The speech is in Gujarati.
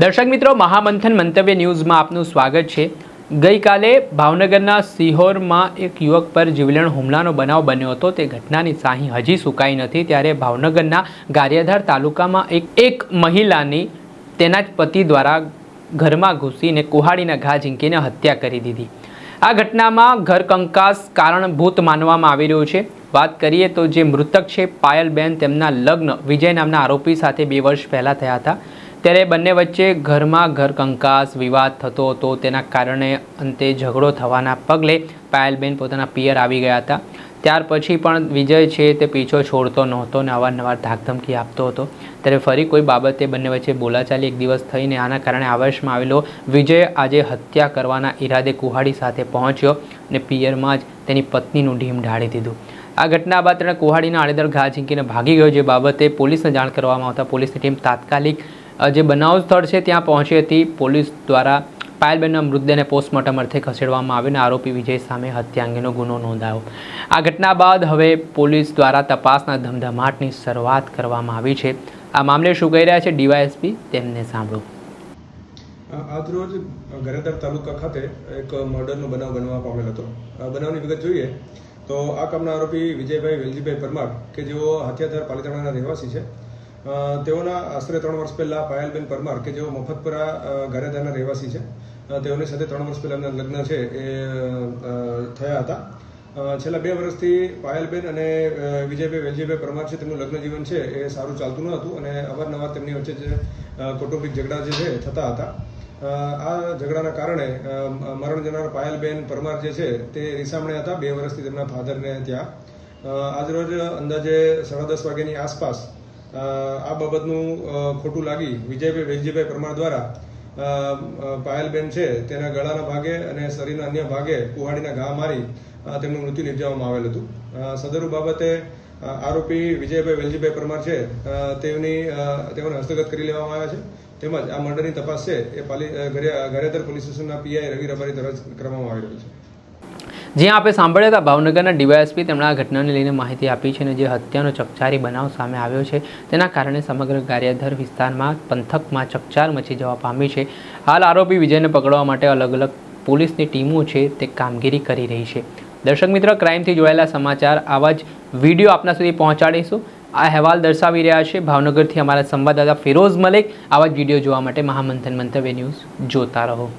દર્શક મિત્રો, મહામંથન મંતવ્ય ન્યૂઝમાં આપનું સ્વાગત છે। ગઈકાલે ભાવનગરના સિહોરમાં એક યુવક પર જીવલેણ હુમલાનો બનાવ બન્યો હતો। તે ઘટનાની સાહી હજી સુકાઈ નથી, ત્યારે ભાવનગરના ગારિયાધાર તાલુકામાં એક મહિલાની તેના જ પતિ દ્વારા ઘરમાં ઘૂસીને કુહાડીના ઘા ઝીંકીને હત્યા કરી દીધી। આ ઘટનામાં ઘર કંકાસ કારણભૂત માનવામાં આવી રહ્યું છે। વાત કરીએ તો જે મૃતક છે પાયલબેન, તેમના લગ્ન વિજય નામના આરોપી સાથે 2 વર્ષ પહેલાં થયા હતા। ત્યારે બંને વચ્ચે ઘરમાં ઘર કંકાસ વિવાદ થતો હતો। તેના કારણે અંતે ઝઘડો થવાના પગલે પાયલબેન પોતાના પિયર આવી ગયા હતા। ત્યાર પછી પણ વિજય છે તે પીછો છોડતો નહોતો અને અવારનવાર ધાકધમકી આપતો હતો। ત્યારે ફરી કોઈ બાબતે બંને વચ્ચે બોલાચાલી એક દિવસ થઈને આના કારણે આવેશમાં આવેલો વિજય આજે હત્યા કરવાના ઈરાદે કુહાડી સાથે પહોંચ્યો અને પિયરમાં જ તેની પત્નીનું ઢીમ ઢાળી દીધું। આ ઘટના બાદ તેણે કુહાડીના આડેધડ ઘા ઝીંકીને ભાગી ગયો, જે બાબતે પોલીસને જાણ કરવામાં આવતા પોલીસની ટીમ તાત્કાલિક જે બનાવ સ્થળ છે ત્યાં પહોંચી હતી। પોલીસ દ્વારા પાયલબેનના મૃતદેહને પોસ્ટમોર્ટમ અર્થે ખસેડવામાં આવ્યો અને આરોપી વિજય સામે હત્યા અંગેનો ગુનો નોંધાયો। આ ઘટના બાદ હવે પોલીસ દ્વારા તપાસના ધમધમાટની શરૂઆત કરવામાં આવી છે। આ મામલે શું કહી રહ્યા છે ડીવાયએસપી, તેમને સાંભળો। આજરોજ ગારિયાધાર તાલુકા ખાતે એક મર્ડરનો બનાવ બનવા પામેલ હતો। બનાવની વિગત જોઈએ તો આ કામના આરોપી વિજયભાઈ વેલજીભાઈ પરમાર, કે જેઓ હાથિયાધાર પાલીતાણાના રહેવાસી છે, તેઓના આશરે 3 વર્ષ પહેલા પાયલબેન પરમાર, કે જેઓ મફતપરા ગારિયાધારના રહેવાસી છે, તેઓની સાથે 3 વર્ષ પહેલાના લગ્ન છે એ થયા હતા। છેલ્લા 2 વર્ષથી પાયલબેન અને વિજયભાઈ વેલજીભાઈ પરમાર છે, તેમનું લગ્ન જીવન છે એ સારું ચાલતું ન હતું અને અવારનવાર તેમની વચ્ચે જે કૌટુંબિક ઝઘડા જે છે થતા હતા। આ ઝઘડાના કારણે મરણ જનાર પાયલબેન પરમાર જે છે તે રીસામણે હતા 2 વર્ષથી તેમના ફાધરને ત્યાં। આજરોજ અંદાજે 10:30 વાગ્યાની આસપાસ આ બાબતનું ખોટું લાગી વિજયભાઈ વેલજીભાઈ પરમાર દ્વારા પાયલબેન છે તેના ગળાના ભાગે અને શરીરના અન્ય ભાગે કુહાડીના ઘા મારી તેમનું મૃત્યુ નિપજાવવામાં આવેલ હતું। સદરુ બાબતે આરોપી વિજયભાઈ વેલજીભાઈ પરમાર છે તેઓને હસ્તગત કરી લેવામાં આવ્યા છે। તેમજ આ મર્ડરની તપાસ છે એ ગારિયાધાર પોલીસ સ્ટેશનના પીઆઈ રવિ રબારી દ્વારા કરવામાં આવી રહી છે। જ્યાં આપણે સાંભળ્યા હતા ભાવનગરના ડીવાયએસપી, તેમણે આ ઘટનાને લઈને માહિતી આપી છે અને જે હત્યાનો ચકચારી બનાવ સામે આવ્યો છે તેના કારણે સમગ્ર ગારિયાધાર વિસ્તારમાં પંથકમાં ચકચાર મચી જવા પામી છે। હાલ આરોપી વિજયને પકડવા માટે અલગ અલગ પોલીસની ટીમો છે તે કામગીરી કરી રહી છે। દર્શક મિત્રો, ક્રાઇમથી જોડાયેલા સમાચાર આવા જ વિડીયો આપના સુધી પહોંચાડીશું। આ અહેવાલ દર્શાવી રહ્યા છે ભાવનગરથી અમારા સંવાદદાતા ફિરોઝ મલિક। આવા જ વિડીયો જોવા માટે મહામંથન મંતવ્ય ન્યૂઝ જોતા રહો।